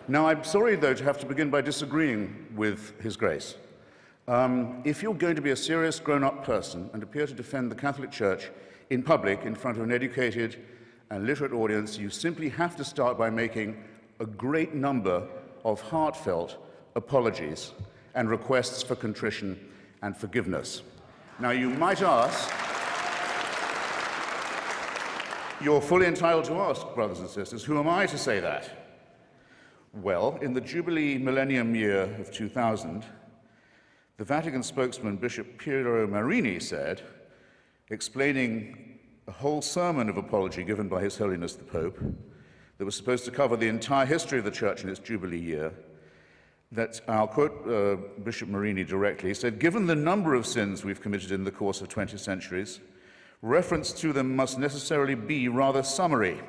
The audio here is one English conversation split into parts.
Now, I'm sorry, though, to have to begin by disagreeing with His Grace. If you're going to be a serious grown-up person and appear to defend the Catholic Church in public in front of an educated and literate audience, you simply have to start by making a great number of heartfelt apologies and requests for contrition and forgiveness. Now, you might ask, you're fully entitled to ask, brothers and sisters, who am I to say that? Well, in the Jubilee Millennium Year of 2000, the Vatican spokesman, Bishop Piero Marini, said, explaining a whole sermon of apology given by His Holiness the Pope that was supposed to cover the entire history of the Church in its Jubilee year, that, I'll quote Bishop Marini directly, he said, "Given the number of sins we've committed in the course of 20 centuries, reference to them must necessarily be rather summary."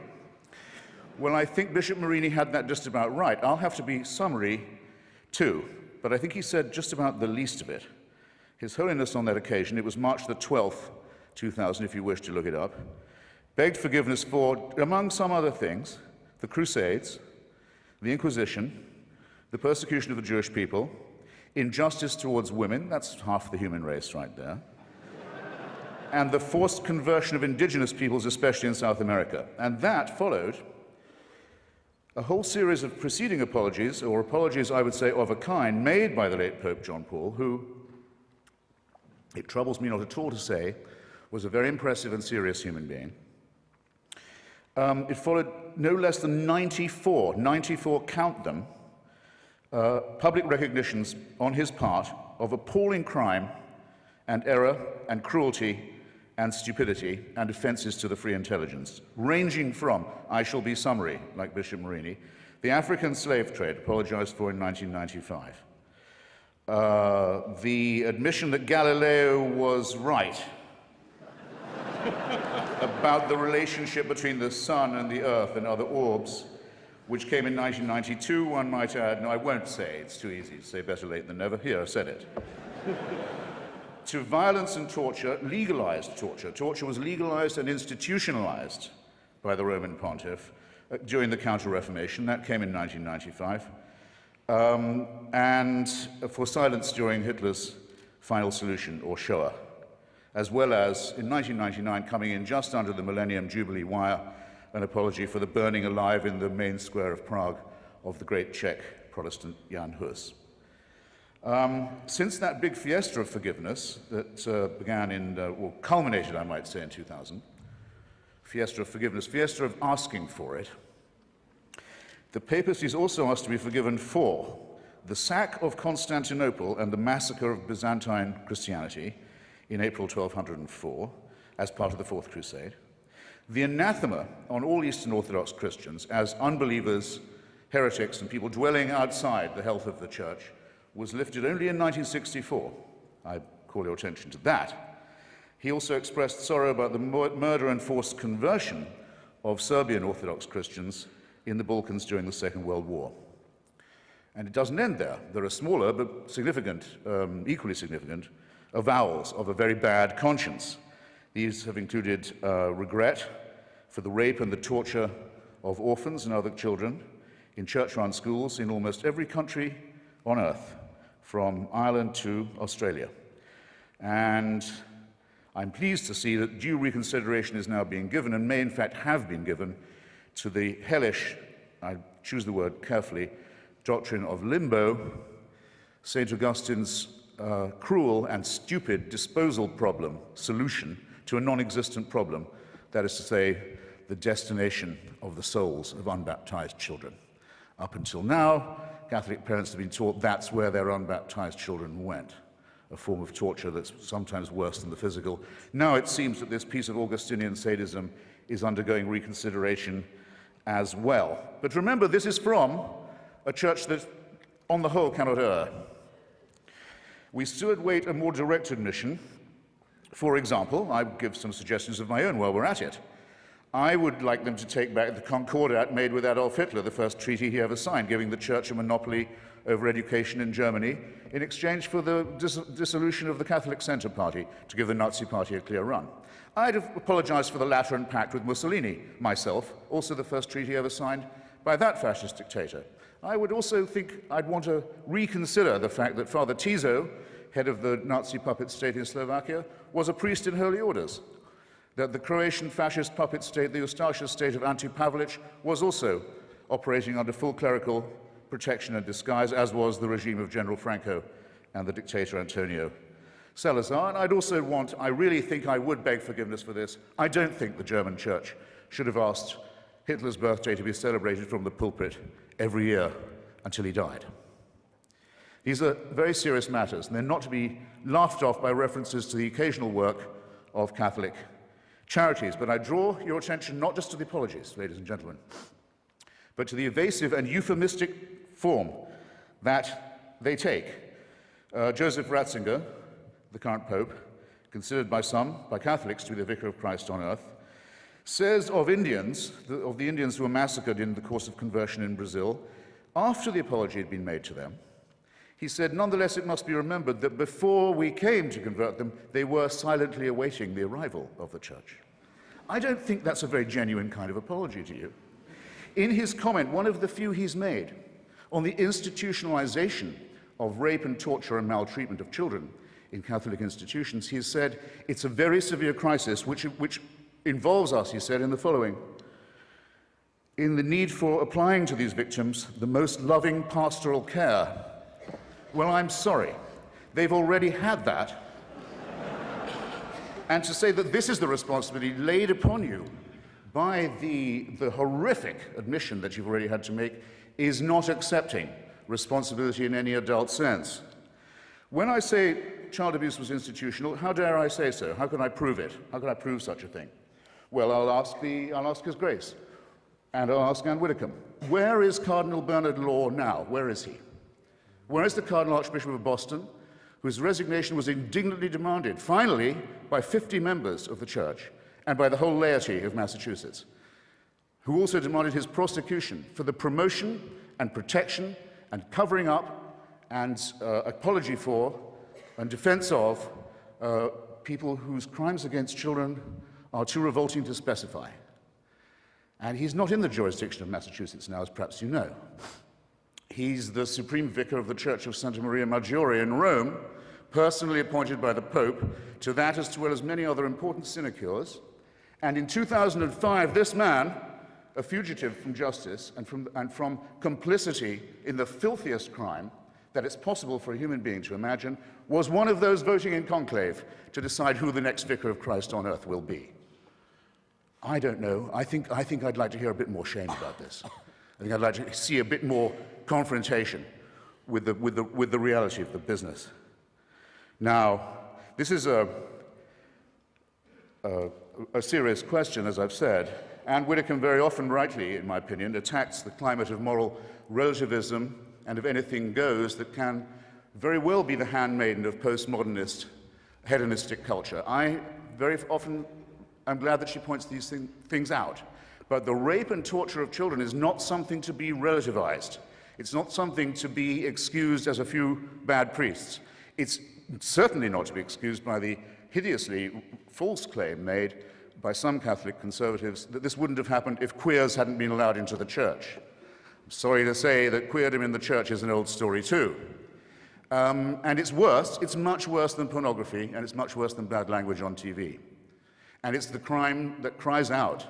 Well, I think Bishop Marini had that just about right. I'll have to be summary too, but I think he said just about the least of it. His Holiness on that occasion, it was March the 12th, 2000, if you wish to look it up, begged forgiveness for, among some other things, the Crusades, the Inquisition, the persecution of the Jewish people, injustice towards women, that's half the human race right there, and the forced conversion of indigenous peoples, especially in South America. And that followed a whole series of preceding apologies, or apologies, I would say, of a kind, made by the late Pope John Paul, who, it troubles me not at all to say, was a very impressive and serious human being. It followed no less than 94, count them, public recognitions on his part of appalling crime and error and cruelty and stupidity and offenses to the free intelligence, ranging from, I shall be summary, like Bishop Marini, the African slave trade, apologized for in 1995, the admission that Galileo was right about the relationship between the sun and the earth and other orbs, which came in 1992, one might add. No, I won't say, it's too easy to say better late than never. Here, I said it. To violence and torture, legalized torture. Torture was legalized and institutionalized by the Roman pontiff during the Counter-Reformation. That came in 1995. And for silence during Hitler's final solution, or Shoah, as well as, in 1999, coming in just under the Millennium Jubilee wire, an apology for the burning alive in the main square of Prague of the great Czech Protestant Jan Hus. Since that big fiesta of forgiveness that began in, or culminated, I might say, in 2000, fiesta of forgiveness, fiesta of asking for it, the papacy has also asked to be forgiven for the sack of Constantinople and the massacre of Byzantine Christianity in April 1204 as part of the Fourth Crusade, the anathema on all Eastern Orthodox Christians as unbelievers, heretics, and people dwelling outside the health of the Church was lifted only in 1964. I call your attention to that. He also expressed sorrow about the murder and forced conversion of Serbian Orthodox Christians in the Balkans during the Second World War. And it doesn't end there. There are smaller but significant, equally significant, avowals of a very bad conscience. These have included regret for the rape and the torture of orphans and other children in church-run schools in almost every country on earth, from Ireland to Australia. And I'm pleased to see that due reconsideration is now being given, and may in fact have been given, to the hellish, I choose the word carefully, doctrine of limbo, St. Augustine's cruel and stupid disposal problem solution to a non-existent problem, that is to say, the destination of the souls of unbaptized children. Up until now, Catholic parents have been taught that's where their unbaptized children went, a form of torture that's sometimes worse than the physical. Now it seems that this piece of Augustinian sadism is undergoing reconsideration as well. But remember, this is from a church that, on the whole, cannot err. We still await a more direct admission. For example, I give some suggestions of my own while we're at it. I would like them to take back the Concordat made with Adolf Hitler, the first treaty he ever signed, giving the Church a monopoly over education in Germany in exchange for the dissolution of the Catholic Centre Party to give the Nazi Party a clear run. I'd have apologized for the Lateran Pact with Mussolini, myself, also the first treaty ever signed by that fascist dictator. I would also think I'd want to reconsider the fact that Father Tiso, head of the Nazi puppet state in Slovakia, was a priest in holy orders, that the Croatian fascist puppet state, the Ustaša state of Ante Pavelic, was also operating under full clerical protection and disguise, as was the regime of General Franco and the dictator Antonio Salazar. And I really think I would beg forgiveness for this. I don't think the German church should have asked Hitler's birthday to be celebrated from the pulpit every year until he died. These are very serious matters, and they're not to be laughed off by references to the occasional work of Catholic charities. But I draw your attention not just to the apologies, ladies and gentlemen, but to the evasive and euphemistic form that they take. Joseph Ratzinger, the current Pope, considered by some, by Catholics, to be the Vicar of Christ on earth, says of the Indians who were massacred in the course of conversion in Brazil, after the apology had been made to them, he said, nonetheless, it must be remembered that before we came to convert them, they were silently awaiting the arrival of the church. I don't think that's a very genuine kind of apology to you. In his comment, one of the few he's made on the institutionalization of rape and torture and maltreatment of children in Catholic institutions, he has said, it's a very severe crisis which involves us, he said, in the following: in the need for applying to these victims the most loving pastoral care. Well, I'm sorry, they've already had that. And to say that this is the responsibility laid upon you by the horrific admission that you've already had to make is not accepting responsibility in any adult sense. When I say child abuse was institutional, how dare I say so? How can I prove it? How can I prove such a thing? Well, I'll ask His Grace, and I'll ask Anne Widdecombe. Where is Cardinal Bernard Law now? Where is he? Where is the Cardinal Archbishop of Boston, whose resignation was indignantly demanded, finally, by 50 members of the Church and by the whole laity of Massachusetts, who also demanded his prosecution for the promotion and protection and covering up and apology for and defense of people whose crimes against children are too revolting to specify. And he's not in the jurisdiction of Massachusetts now, as perhaps you know. He's the Supreme Vicar of the Church of Santa Maria Maggiore in Rome, personally appointed by the Pope to that as well as many other important sinecures. And in 2005, this man, a fugitive from justice and from complicity in the filthiest crime that it's possible for a human being to imagine, was one of those voting in conclave to decide who the next Vicar of Christ on earth will be. I don't know. I think I'd like to hear a bit more shame about this. I think I'd like to see a bit more confrontation with the reality of the business. Now, this is a serious question, as I've said. Anne Widdecombe very often, rightly, in my opinion, attacks the climate of moral relativism and of anything goes that can very well be the handmaiden of postmodernist, hedonistic culture. I very often am glad that she points these things out. But the rape and torture of children is not something to be relativized. It's not something to be excused as a few bad priests. It's certainly not to be excused by the hideously false claim made by some Catholic conservatives that this wouldn't have happened if queers hadn't been allowed into the church. I'm sorry to say that queerdom in the church is an old story too. And it's worse, it's much worse than pornography, and it's much worse than bad language on TV. And it's the crime that cries out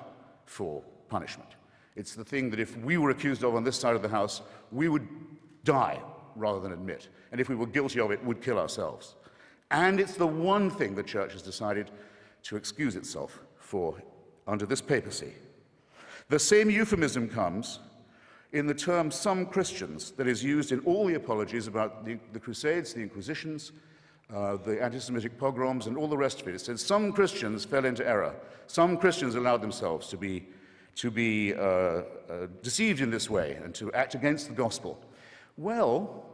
for punishment. It's the thing that if we were accused of on this side of the house, we would die rather than admit. And if we were guilty of it, would kill ourselves. And it's the one thing the church has decided to excuse itself for under this papacy. The same euphemism comes in the term some Christians that is used in all the apologies about the Crusades, the Inquisitions, the anti-Semitic pogroms, and all the rest of it. It says some Christians fell into error. Some Christians allowed themselves to be deceived in this way and to act against the gospel. Well,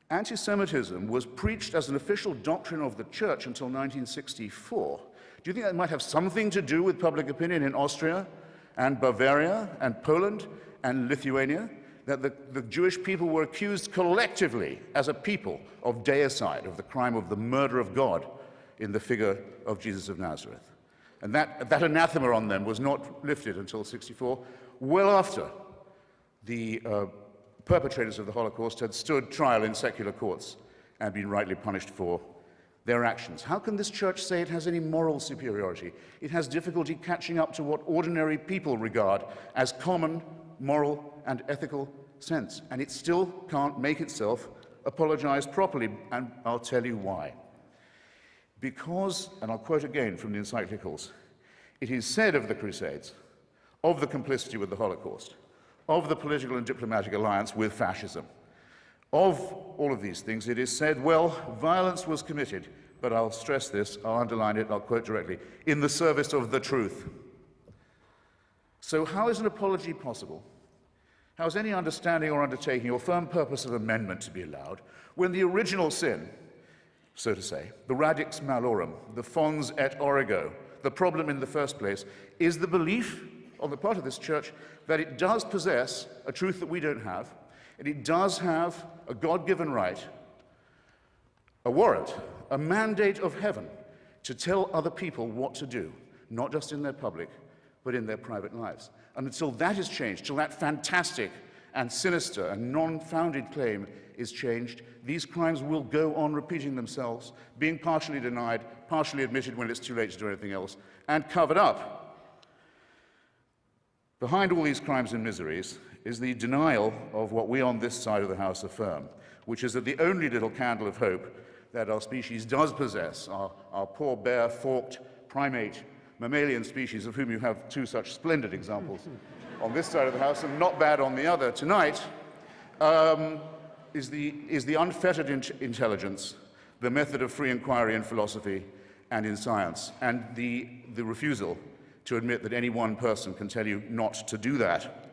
anti-Semitism was preached as an official doctrine of the church until 1964. Do you think that might have something to do with public opinion in Austria and Bavaria and Poland and Lithuania? That the Jewish people were accused collectively as a people of deicide, of the crime of the murder of God in the figure of Jesus of Nazareth. And that anathema on them was not lifted until 64, well after the perpetrators of the Holocaust had stood trial in secular courts and been rightly punished for their actions. How can this church say it has any moral superiority? It has difficulty catching up to what ordinary people regard as common moral and ethical sense, and it still can't make itself apologize properly, and I'll tell you why. Because, and I'll quote again from the encyclicals, it is said of the Crusades, of the complicity with the Holocaust, of the political and diplomatic alliance with fascism, of all of these things, it is said, well, violence was committed, but I'll stress this, I'll underline it, I'll quote directly, in the service of the truth. So how is an apology possible? How is any understanding or undertaking or firm purpose of amendment to be allowed when the original sin, so to say, the radix malorum, the fons et origo, the problem in the first place, is the belief on the part of this church that it does possess a truth that we don't have, and it does have a God-given right, a warrant, a mandate of heaven to tell other people what to do, not just in their public, but in their private lives. And until that is changed, till that fantastic and sinister and non-founded claim is changed, these crimes will go on repeating themselves, being partially denied, partially admitted when it's too late to do anything else, and covered up. Behind all these crimes and miseries is the denial of what we on this side of the House affirm, which is that the only little candle of hope that our species does possess, our poor, bare, forked, primate, mammalian species, of whom you have two such splendid examples on this side of the House and not bad on the other tonight, is the unfettered intelligence, the method of free inquiry in philosophy and in science, and the refusal to admit that any one person can tell you not to do that.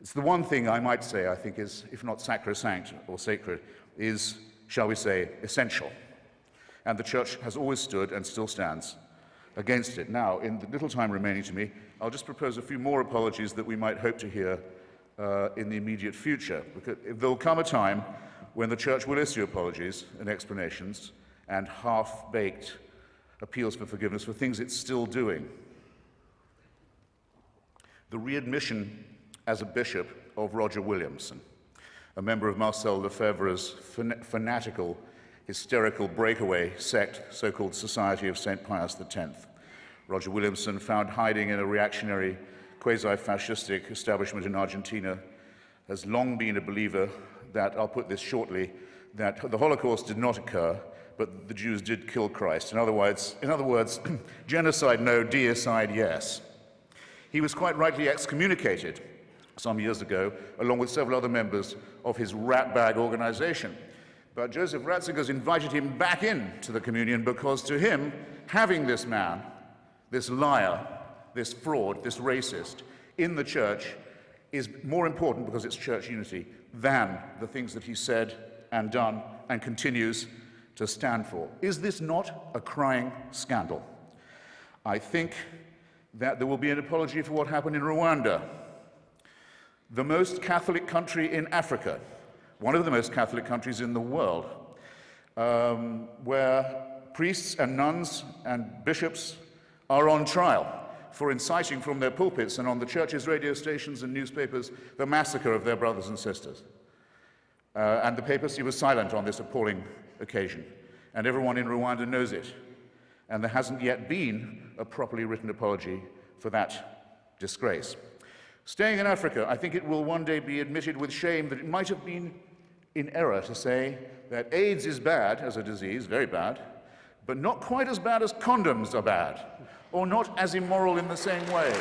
It's the one thing I might say I think is, if not sacrosanct or sacred, is, shall we say, essential. And the Church has always stood and still stands against it. Now, in the little time remaining to me, I'll just propose a few more apologies that we might hope to hear in the immediate future. Because there'll come a time when the Church will issue apologies and explanations and half-baked appeals for forgiveness for things it's still doing. The readmission as a bishop of Roger Williamson, a member of Marcel Lefebvre's fanatical, hysterical breakaway sect, so-called Society of St. Pius X. Roger Williamson, found hiding in a reactionary, quasi-fascistic establishment in Argentina, has long been a believer that, I'll put this shortly, that the Holocaust did not occur, but the Jews did kill Christ. In other words, genocide no, deicide yes. He was quite rightly excommunicated some years ago, along with several other members of his ratbag organization. But Joseph Ratzinger's invited him back into the communion because to him, having this man, this liar, this fraud, this racist in the church is more important because it's church unity than the things that he said and done and continues to stand for. Is this not a crying scandal? I think that there will be an apology for what happened in Rwanda, the most Catholic country in Africa, one of the most Catholic countries in the world, where priests and nuns and bishops are on trial for inciting from their pulpits and on the church's radio stations and newspapers the massacre of their brothers and sisters. And the papacy was silent on this appalling occasion, and everyone in Rwanda knows it. And there hasn't yet been a properly written apology for that disgrace. Staying in Africa, I think it will one day be admitted with shame that it might have been in error to say that AIDS is bad as a disease, very bad, but not quite as bad as condoms are bad, or not as immoral in the same way.